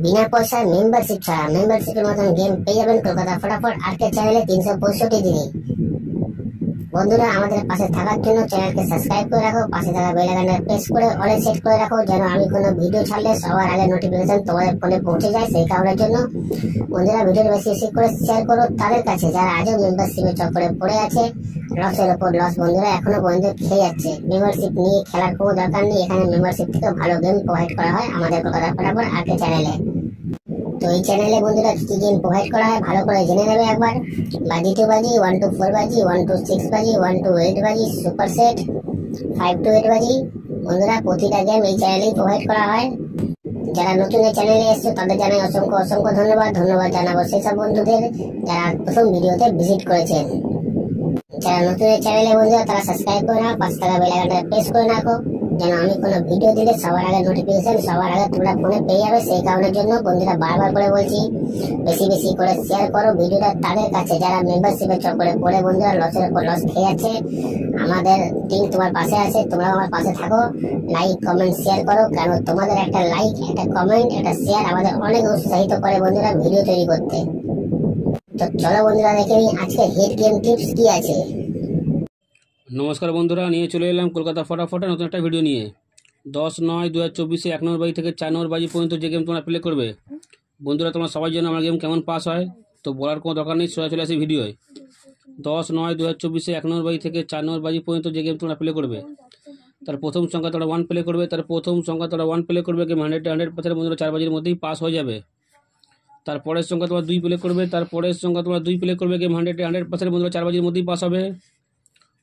বিনা পয়সায় মেম্বারশিপ ছাড়া মেম্বারশিপের মতন গেম পেয়ে যাবেন কলকাতা ফটাফট আর্কেড চ্যানেলে 365 দিনে। বন্ধুরা, আমাদের পাশে থাকার জন্য চ্যানেলকে সাবস্ক্রাইব করে রাখো, পাশে থাকা বেল আইকনটা প্রেস করে অলে সেট করে রাখো, যেন আমি কোনো ভিডিও ছাড়লে সবার আগে নোটিফিকেশন তোমাদের ফোনে পৌঁছে যায়। সেই কারণের জন্য বন্ধুরা, ভিডিওটি বেশি বেশি করে শেয়ার করো তাদের কাছে যারা আজও মেম্বারশিপের চক্করে পড়ে আছে। লসের ওপর লস বন্ধুরা এখনো পর্যন্ত খেয়ে যাচ্ছে। মেম্বারশিপ নিয়ে খেলার কোনো দরকার নেই, এখানে মেম্বারশিপ থেকে ভালো গেম প্রোভাইড করা হয় আমাদের কলকাতা ফটাফট আর্কেড চ্যানেলে। তো এই চ্যানেলে বন্ধুরা কি গেম প্রোভাইড করা হয় ভালো করে জেনে নেবে একবার। বাজি 2 বাজি, 1 to 4 বাজি, 1 to 6 বাজি, 1 to 8 বাজি, সুপার সেট 5 to 8 বাজি। বন্ধুরা, প্রতিটা গেম এই চ্যানেলেই প্রোভাইড করা হয়। যারা নতুন এই চ্যানেলে এসছে তাদের জানাই অসংখ্য অসংখ্য ধন্যবাদ। ধন্যবাদ জানাবো সেসব বন্ধুদের যারা প্রথম ভিডিওতে ভিজিট করেছেন। যারা নতুন এই চ্যানেলে বন্ধুরা তারা সাবস্ক্রাইব করে নাও, পাশে থাকা বেল আইকনটা প্রেস করে রাখো, যেন আমি কোনো ভিডিও দিলে সবার আগে নোটিফিকেশন সবার আগে তোমরা ফোনে পেয়ে যাবে। সেই কারণের জন্য বন্ধুরা বারবার করে বলছি, বেশি বেশি করে শেয়ার করো ভিডিওটা তাদের কাছে যারা মেম্বারশিপের চক্করে পড়ে বন্ধুরা লসের উপর লস খেয়ে যাচ্ছে। আমাদের টিম তোমার পাশে আছে, তোমরাও আমার পাশে থাকো। লাইক কমেন্ট শেয়ার করো, কারণ তোমাদের একটা লাইক, একটা কমেন্ট, একটা শেয়ার আমাদের অনেক উৎসাহিত করে বন্ধুরা ভিডিও তৈরি করতে। তো চলো বন্ধুরা দেখে নিই আজকে হিট গেম টিপস কি আছে। নমস্কার বন্ধুরা, নিয়ে চলে এলাম কলকাতা ফটাফটে নতুন একটা ভিডিও নিয়ে। 10/9/2024 1 নম্বর বাজি থেকে 4 নম্বর বাজি পর্যন্ত যে গেম তোমরা প্লে করবে বন্ধুরা, তোমরা সবাই জন্য আমার গেম কেমন পাস হয় তো বলার কোনো দরকার নেই, সোজা চলে আসে ভিডিওয়। 10/9/2024 1 নম্বর বাজি থেকে 4 নম্বর বাজি পর্যন্ত যে গেম তোমরা প্লে করবে তার প্রথম সংখ্যা তোমরা 1 প্লে করবে, তার প্রথম সংখ্যা তোমরা 1 প্লে করবে, গেম 100% বন্ধুরা 4 বাজির মধ্যেই পাস হয়ে যাবে। তারপরের সংখ্যা তোমরা 2 প্লে করবে, তারপরের সংখ্যা তোমরা 2 প্লে করবে, গেম 100% বন্ধুরা 4 বাজির মধ্যেই পাস হবে।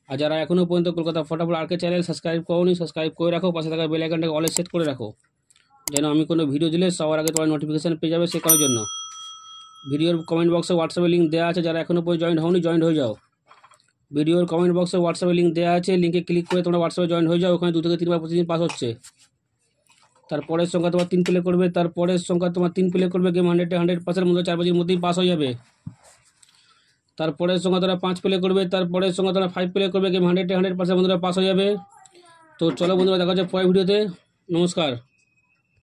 আর যারা এখনও পর্যন্ত কলকাতা ফটাফট আর্কেড চ্যানেল সাবস্ক্রাইব করোনি, সাবস্ক্রাইব করে রাখো, পাশে থাকা বেল আইকনটাকে অলে সেট করে রাখো, যেন আমি কোনো ভিডিও দিলে সবার আগে তোমার নোটিফিকেশান পেয়ে যাবে। সে করার জন্য ভিডিওর কমেন্ট বক্সে হোয়াটসঅ্যাপে লিঙ্ক দেওয়া আছে, যারা এখনও পর্যন্ত জয়েন হওনি জয়েন হয়ে যাও। ভিডিওর কমেন্ট বক্সে হোয়াটসঅ্যাপে লিঙ্ক দেওয়া আছে, লিঙ্কে ক্লিক করে তোমরা হোয়াটসঅ্যাপে জয়েন হয়ে যাও। ওখানে 2 থেকে 3 বার প্রতিদিন পাস হচ্ছে। তারপরের সংখ্যা তোমার 3 প্লে করবে, তারপরের সংখ্যা তোমার 3 প্লে করবে, গেম 100% মধ্যে 4 বাজির মধ্যেই পাস হয়ে যাবে। তারপরের সংখ্যা তোমরা 5 প্লে করবে, তারপরের সংখ্যা তোমরা 5 প্লে করবে, গেম 100% বন্ধুরা পাস হয়ে যাবে। তো চলো বন্ধুরা, দেখা যাচ্ছে পরের ভিডিওতে। নমস্কার।